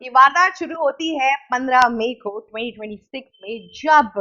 ये वारदात शुरू होती है 15 मई को 2026 में, जब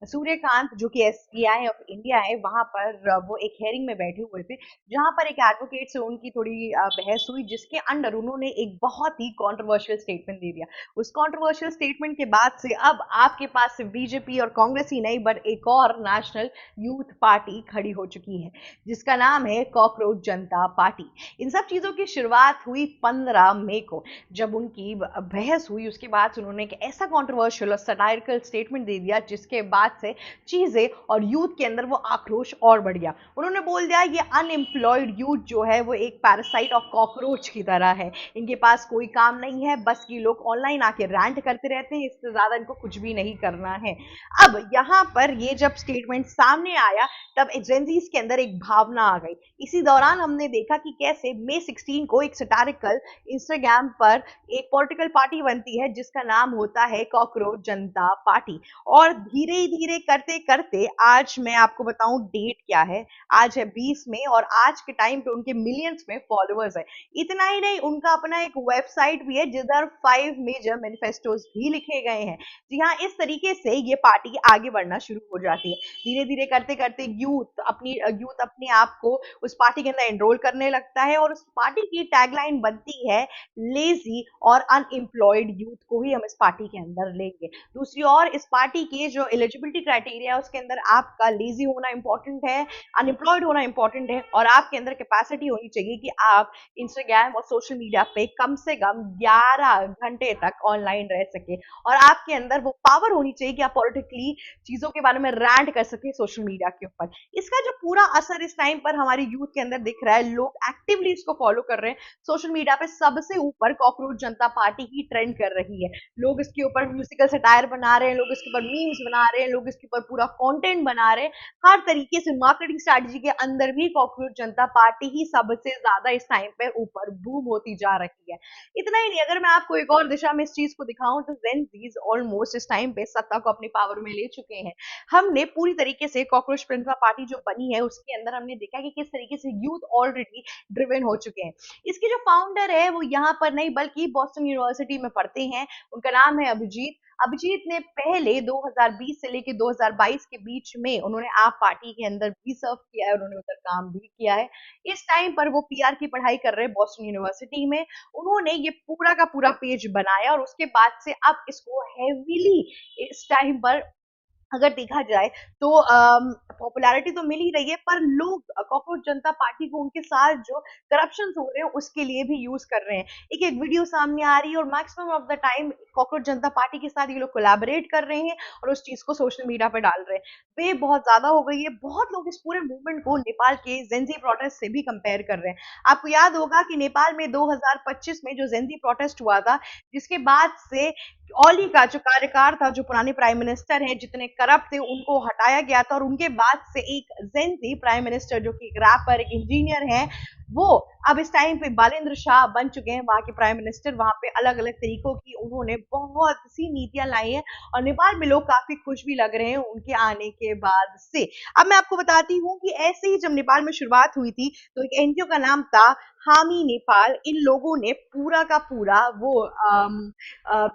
सूर्यकांत जो कि एसबीआई ऑफ इंडिया है वहां पर वो एक हेयरिंग में बैठे हुए थे, जहां पर एक एडवोकेट से उनकी थोड़ी बहस हुई, जिसके अंडर उन्होंने एक बहुत ही कंट्रोवर्शियल स्टेटमेंट दे दिया। उस कंट्रोवर्शियल स्टेटमेंट के बाद से अब आपके पास सिर्फ बीजेपी और कांग्रेस ही नहीं, बट एक और नेशनल यूथ पार्टी खड़ी हो चुकी है, जिसका नाम है कॉकरोच जनता पार्टी। इन सब चीजों की शुरुआत हुई 15 मई को, जब उनकी बहस हुई। उसके बाद से उन्होंने एक ऐसा कंट्रोवर्शियल और सटायरिकल स्टेटमेंट दे दिया, जिसके बाद से चीजें और यूथ के अंदर वो आक्रोश और बढ़ गया। उन्होंने बोल दिया ये अनएम्प्लॉयड यूथ जो है वो एक पैरासाइट और कॉकरोच की तरह है, इनके पास कोई काम नहीं है, बस ये लोग ऑनलाइन आके रैंट करते रहते हैं, इससे ज्यादा इनको कुछ भी नहीं करना है। अब यहाँ पर ये जब स्टेटमेंट सामने आया, तब जेनजीज के अंदर एक भावना आ गई। इसी दौरान हमने देखा कि कैसे मई 16 को एक सटारिकल इंस्टाग्राम पर एक पॉलिटिकल पार्टी बनती है, जिसका नाम होता है कॉकरोच जनता पार्टी। और धीरे धीरे करते करते आज मैं आपको बताऊं डेट क्या है। आज है 20 में, और आज के टाइम पे उनके मिलियंस में फॉलोअर्स है। इतना ही नहीं, उनका अपना एक वेबसाइट भी है, जिधर 5 मेजर मैनिफेस्टोज भी लिखे गए हैं। जी हाँ, इस तरीके से ये पार्टी आगे बढ़ना शुरू हो जाती है। धीरे धीरे करते करते यूथ अपने आप को उस पार्टी के अंदर एनरोल करने लगता है, और उस पार्टी की टैगलाइन बनती है लेजी और अनएम्प्लॉयड यूथ को ही हम इस पार्टी के अंदर लेंगे। दूसरी ओर इस पार्टी के जो एलिजिबिलिटी क्राइटेरिया है, उसके अंदर आपका लेजी होना इंपॉर्टेंट है, अनएम्प्लॉयड होना इंपॉर्टेंट है, और आपके अंदर कैपेसिटी होनी चाहिए कि आप इंस्टाग्राम और सोशल मीडिया पे कम से कम 11 घंटे तक ऑनलाइन रह सके, और आपके अंदर वो पावर होनी चाहिए कि आप पॉलिटिकली चीजों के बारे में रैंट कर सके सोशल मीडिया के ऊपर। इसका जो पूरा असर इस टाइम पर हमारे यूथ के अंदर दिख रहा है, लोग एक्टिवली इसको फॉलो कर रहे हैं। सोशल मीडिया पे सबसे ऊपर कॉकरोच जनता पार्टी ही ट्रेंड कर रही है। लोग इसके ऊपर म्यूजिकल सटायर बना रहे हैं, लोग इसके ऊपर मीम्स बना रहे हैं, लोग इसके ऊपर पूरा कंटेंट बना रहे हैं। हर तरीके से मार्केटिंग स्ट्रेटजी के अंदर भी कॉकरोच जनता पार्टी ही सबसे ज्यादा इस टाइम पे ऊपर बूम होती जा रही है। इतना ही नहीं, अगर मैं आपको एक और दिशा में इस चीज को दिखाऊं, तो जेन जीज ऑलमोस्ट इस टाइम पे सत्ता को अपनी पावर में ले चुके हैं। हमने पूरी तरीके से कॉकरोच जनता पार्टी जो बनी है, उसके अंदर हमने देखा कि किस तरीके से यूथ ऑलरेडी ड्रिवन हो चुके हैं। इसके जो फाउंडर है वो यहाँ पर नहीं बल्कि बॉस्टन यूनिवर्सिटी में पढ़ते हैं। उनका नाम है अभिजीत। अभिजीत ने पहले 2020 से लेकर 2022 के बीच में उन्होंने आप पार्टी के अंदर भी सर्व किया है, उन्होंने उधर काम भी किया है। इस टाइम पर वो पीआर की पढ़ाई कर रहे हैं बॉस्टन यूनिवर्सिटी में। उन्होंने ये पूरा का पूरा पेज बनाया, और उसके बाद से अब इसको हेवीली इस टाइम पर अगर देखा जाए तो पॉपुलैरिटी तो मिल ही रही है, पर लोग कॉकरोच जनता पार्टी को उनके साथ जो करप्शन हो रहे हैं उसके लिए भी यूज कर रहे हैं। एक एक वीडियो सामने आ रही है, और maximum of the time cockroach Janata party के साथ ये लोग कोलैबोरेट कर रहे हैं और उस चीज को सोशल मीडिया पे डाल रहे हैं। वे बहुत ज्यादा हो गई है। बहुत लोग इस पूरे मूवमेंट को नेपाल के जेंजी प्रोटेस्ट से भी कंपेयर कर रहे हैं। आपको याद होगा कि नेपाल में 2025 में जो जेंजी प्रोटेस्ट हुआ था, जिसके बाद से ओली का जो कार्यकाल था, जो पुराने प्राइम मिनिस्टर हैं जितने करप्ट थे, उनको हटाया गया था, और उनके बाद से एक जेंजी प्राइम मिनिस्टर जो कि एक रैपर, एक इंजीनियर है, वो अब इस टाइम पे बालेंद्र शाह बन चुके हैं वहां के प्राइम मिनिस्टर। वहां पे अलग अलग तरीकों की उन्होंने बहुत सी नीतियां लाई हैं, और नेपाल में लोग काफी खुश भी लग रहे हैं उनके आने के बाद से। अब मैं आपको बताती हूँ कि ऐसे ही जब नेपाल में शुरुआत हुई थी, तो एक एनजीओ का नाम था हामी नेपाल। इन लोगों ने पूरा का पूरा वो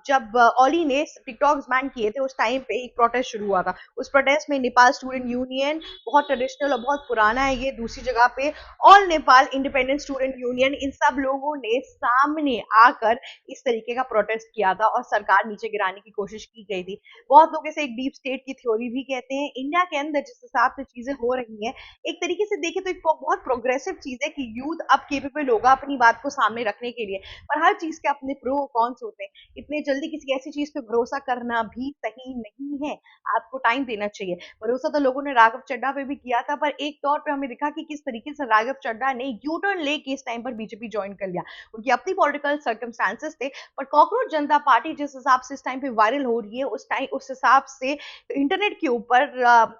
जब ओली ने टिकटॉक्स बैन किए थे, उस टाइम पे एक प्रोटेस्ट शुरू हुआ था। उस प्रोटेस्ट में नेपाल स्टूडेंट यूनियन, बहुत ट्रेडिशनल और बहुत पुराना है ये, दूसरी जगह पे all Nepal independent student union, इन सब लोगों ने सामने आकर इस तरीके का प्रोटेस्ट किया था, और सरकार नीचे गिराने की कोशिश की गई थी। बहुत लोग इसे एक डीप स्टेट की थ्योरी भी कहते हैं। इंडिया के अंदर जिस हिसाब से चीजें हो रही हैं, एक तरीके से देखें तो एक बहुत प्रोग्रेसिव चीज है कि यूथ अब केपेबल होगा अपनी बात को सामने रखने के लिए। पर हर चीज के अपने प्रो कॉन्स होते हैं। इतने जल्दी किसी ऐसी चीज पे भरोसा करना भी सही नहीं है, आपको टाइम देना चाहिए। भरोसा तो लोगों ने राघव चड्ढा पे भी किया था, पर एक तौर पे हमें दिखा कि किस तरीके से राघव चड्ढा ने यू टर्न लेके इस टाइम पर बीजेपी ज्वाइन कर लिया। उनकी अपनी पॉलिटिकल सर्कमस्टांसेस थे, पर कॉकरोच जनता पार्टी जिस हिसाब से इस टाइम पे वायरल हो रही है, उस हिसाब से इंटरनेट के ऊपर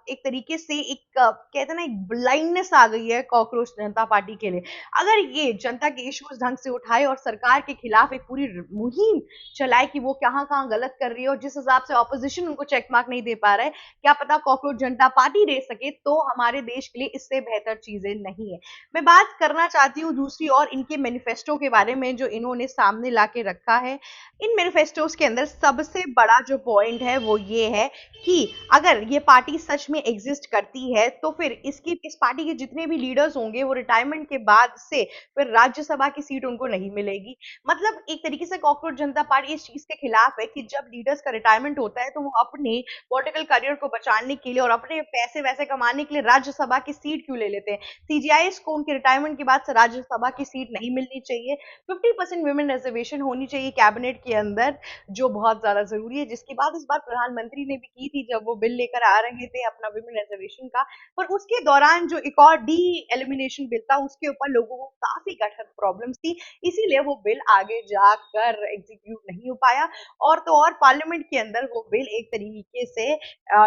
एक तरीके से एक कहते हैं ना, एक ब्लाइंडनेस आ गई है कॉकरोच जनता पार्टी के लिए। अगर ये जनता के इश्यूज ढंग से उठाए और सरकार के खिलाफ एक पूरी मुहिम चलाए कि वो कहां कहां गलत कर रही है, और जिस हिसाब से ऑपोजिशन उनको चेक मार्क नहीं दे पा रहा है, क्या पता कॉकरोच जनता पार्टी दे सके, तो हमारे देश के लिए इससे बेहतर चीजें नहीं है। मैं बात करना करना चाहती हूँ दूसरी ओर इनके मैनिफेस्टो के बारे में जो इन्होंने सामने ला के रखा है। इन मैनिफेस्टोस के अंदर सबसे बड़ा जो पॉइंट है वो ये है कि अगर ये पार्टी सच में एग्जिस्ट करती है तो फिर इस पार्टी के जितने भी लीडर्स होंगे वो रिटायरमेंट के बाद से फिर राज्यसभा की सीट उनको नहीं मिलेगी। मतलब एक तरीके से कॉकरोच जनता पार्टी इस चीज के खिलाफ है कि जब लीडर्स का रिटायरमेंट होता है तो वो अपने पॉलिटिकल करियर को बचाने के लिए और अपने पैसे वैसे कमाने के लिए राज्यसभा की सीट क्यों ले लेते हैं। सीजीआईएस को उनके रिटायरमेंट के बाद से राज्यसभा की सीट नहीं मिलनी चाहिए। 50% वुमेन रिजर्वेशन होनी चाहिए कैबिनेट के अंदर, जो बहुत ज्यादा जरूरी है, जिसकी बात इस बार प्रधानमंत्री ने भी की थी जब वो बिल लेकर आ रहे थे अपना वुमेन रिजर्वेशन का। पर उसके दौरान जो एक और डी एलिमिनेशन बिल था उसके ऊपर लोगों को काफी कठिन प्रॉब्लम्स थी, इसीलिए वो बिल आगे जाकर एग्जीक्यूट नहीं हो पाया। और तो और पार्लियामेंट के अंदर वो बिल एक तरीके से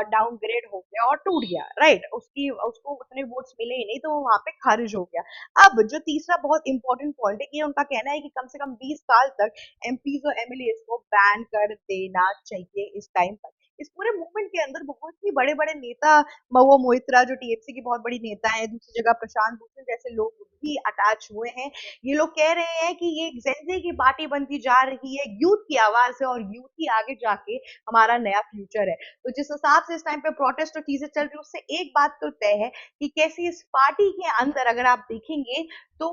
डाउनग्रेड हो गया और टूट गया, राइट। उसकी उसको उतने वोट्स मिले ही नहीं तो वो वहां पे खारिज हो गया। अब जो तीसरा बहुत इंपॉर्टेंट पॉइंट है, ये उनका कहना है कि कम से कम 20 साल तक एमपीज और एमएलएस को बैन कर देना चाहिए इस टाइम पर। इस पूरे मूवमेंट के अंदर बहुत ही बड़े बड़े नेता, महुआ मोइत्रा जो टीएमसी की बहुत बड़ी नेता है, दूसरी जगह प्रशांत भूषण जैसे लोग भी अटैच हुए हैं। ये लोग कह रहे हैं कि ये एक जेंजी की पार्टी बनती जा रही है, यूथ की आवाज है और यूथ ही आगे जाके हमारा नया फ्यूचर है। तो जिस हिसाब से इस टाइम पे प्रोटेस्ट और चीजें चल रही है उससे एक बात तो तय है कि कैसे इस पार्टी के अंदर अगर आप देखेंगे तो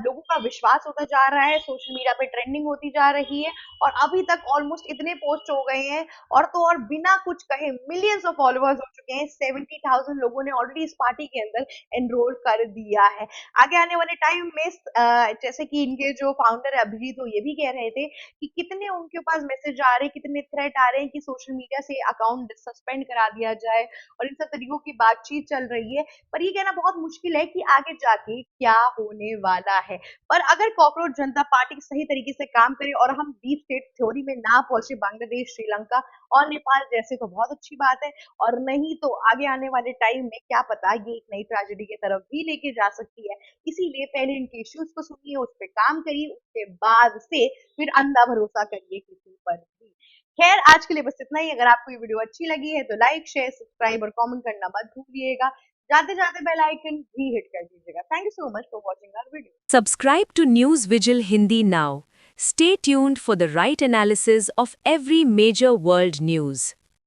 लोगों का विश्वास होता जा रहा है, सोशल मीडिया पे ट्रेंडिंग होती जा रही है और अभी तक ऑलमोस्ट इतने पोस्ट हो गए हैं और तो और बिना कुछ कहे मिलियंस ऑफ फॉलोअर्स हो चुके हैं। 70,000 लोगों ने ऑलरेडी इस पार्टी के अंदर एनरोल कर दिया है। आगे आने वाले टाइम में जैसे कि इनके जो फाउंडर है अभिजीत, तो ये भी कह रहे थे कि कितने उनके पास मैसेज आ रहे हैं, कितने थ्रेट आ रहे हैं कि सोशल मीडिया से अकाउंट सस्पेंड करा दिया जाए और इन सब तरीकों की बातचीत चल रही है। पर ये कहना बहुत मुश्किल है कि आगे जाके क्या होने वाला है। पर अगर कॉकरोच जनता पार्टी सही तरीके से काम करे और हम डीप स्टेट थ्योरी में ना पहुंचे बांग्लादेश, श्रीलंका और नेपाल जैसे, तो बहुत अच्छी बात है। और नहीं तो आगे आने वाले टाइम में क्या पता ये एक नई ट्रेजेडी की तरफ भी लेके जा सकती है। इसीलिए पहले इनके इश्यूज को सुनिए, उस पर काम करिए, उसके बाद से फिर अंधा भरोसा करिए किसी पर भी। खैर आज के लिए बस इतना ही। अगर आपको ये वीडियो अच्छी लगी है तो लाइक, शेयर, सब्सक्राइब और कमेंट करना मत भूलिएगा। जाते जाते बेल आइकन भी हिट कर दीजिएगा। Thank you so much for watching our video. Subscribe to News Vigil Hindi now. Stay tuned for the right analysis of every major world news.